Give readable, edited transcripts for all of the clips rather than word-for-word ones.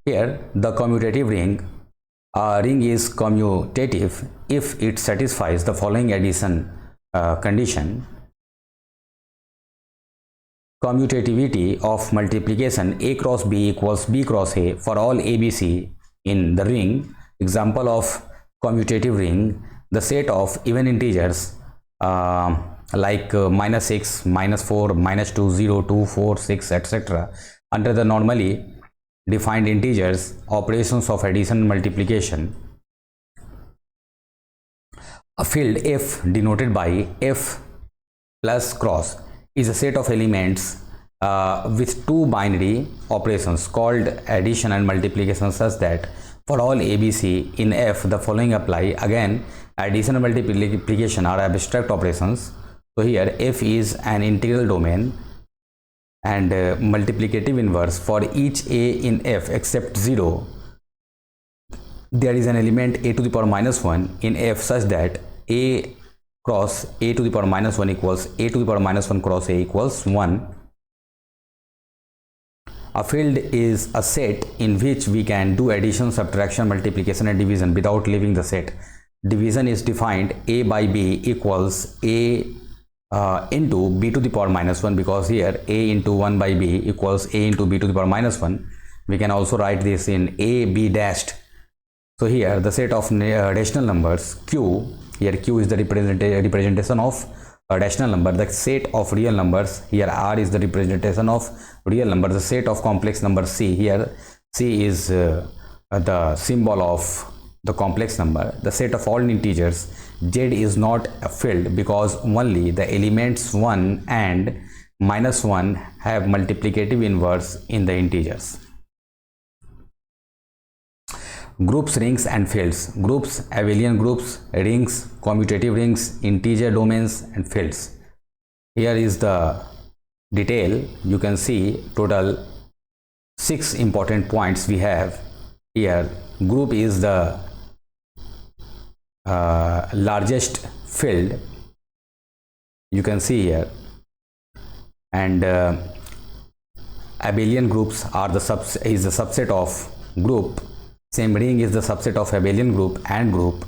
Here the commutative ring, a ring is commutative if it satisfies the following addition condition. Commutativity of multiplication A cross B equals B cross A for all ABC in the ring. Example of commutative ring: the set of even integers like -6, -4, -2, 0, 2, 4, 6, etc. under the normally defined integers, operations of addition and multiplication. A field F denoted by F plus cross is a set of elements with two binary operations called addition and multiplication, such that for all ABC in F the following apply. Again, addition and multiplication are abstract operations. So here F is an integral domain, and multiplicative inverse for each A in F except 0, there is an element A to the power -1 in F such that A cross A to the power -1 equals A to the power -1 cross A equals 1. A field is a set in which we can do addition, subtraction, multiplication and division without leaving the set. Division is defined A by B equals A into B to the power -1, because here A into 1 by B equals A into B to the power -1. We can also write this in A B dashed. So here the set of rational numbers Q, here Q is the representation of a rational number, the set of real numbers, here R is the representation of real number, the set of complex numbers C, here C is the symbol of the complex number, the set of all integers. Z is not a field because only the elements 1 and -1 have multiplicative inverse in the integers. Groups, rings and fields. Groups, abelian groups, rings, commutative rings, integer domains and fields. Here is the detail. You can see total 6 important points we have here. Group is the largest field, you can see here, and abelian groups are the subset of group. Same ring is the subset of abelian group and group.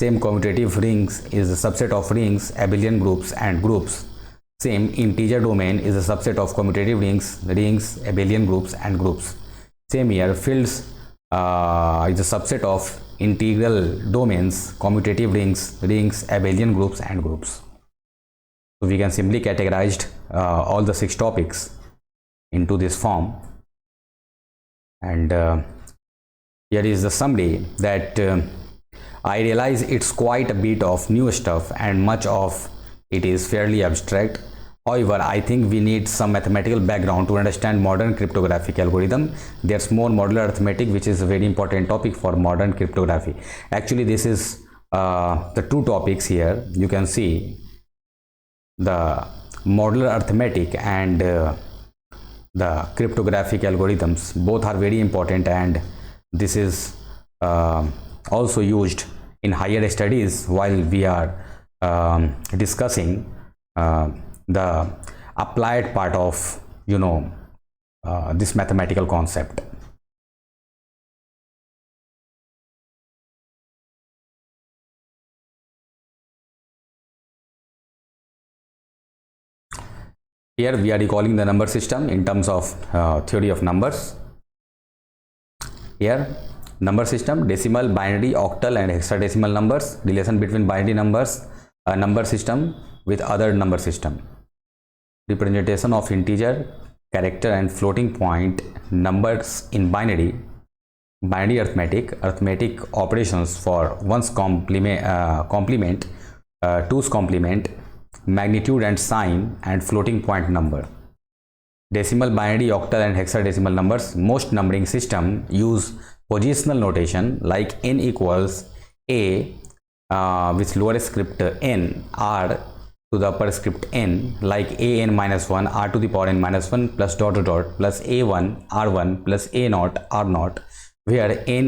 Same commutative rings is the subset of rings, abelian groups and groups. Same integer domain is a subset of commutative rings, abelian groups and groups. Same here fields is a subset of integral domains, commutative rings, abelian groups and groups. So we can simply categorize all the 6 topics into this form, and here is the summary that I realize it's quite a bit of new stuff and much of it is fairly abstract. However, I think we need some mathematical background to understand modern cryptographic algorithm. There's more modular arithmetic, which is a very important topic for modern cryptography. Actually, this is the 2 topics here. You can see the modular arithmetic and the cryptographic algorithms. Both are very important, and this is also used in higher studies while we are discussing the applied part of this mathematical concept. Here we are recalling the number system in terms of theory of numbers. Here number system: decimal, binary, octal and hexadecimal numbers, relation between binary numbers, a number system with other number system, representation of integer, character and floating point numbers in binary arithmetic operations for 1's complement, 2's complement, magnitude and sign and floating point number. Decimal, binary, octal and hexadecimal numbers. Most numbering system use positional notation like n equals a with lower script n r to the upper script n, like a n minus 1 r to the power n minus 1 plus dot dot dot plus a1 r1 plus a naught r0, where n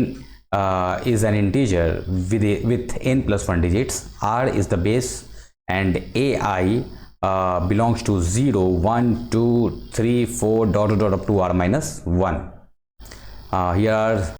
is an integer with n plus 1 digits, r is the base, and ai belongs to 0, 1, 2, 3, 4 dot dot dot up to r minus 1. Here are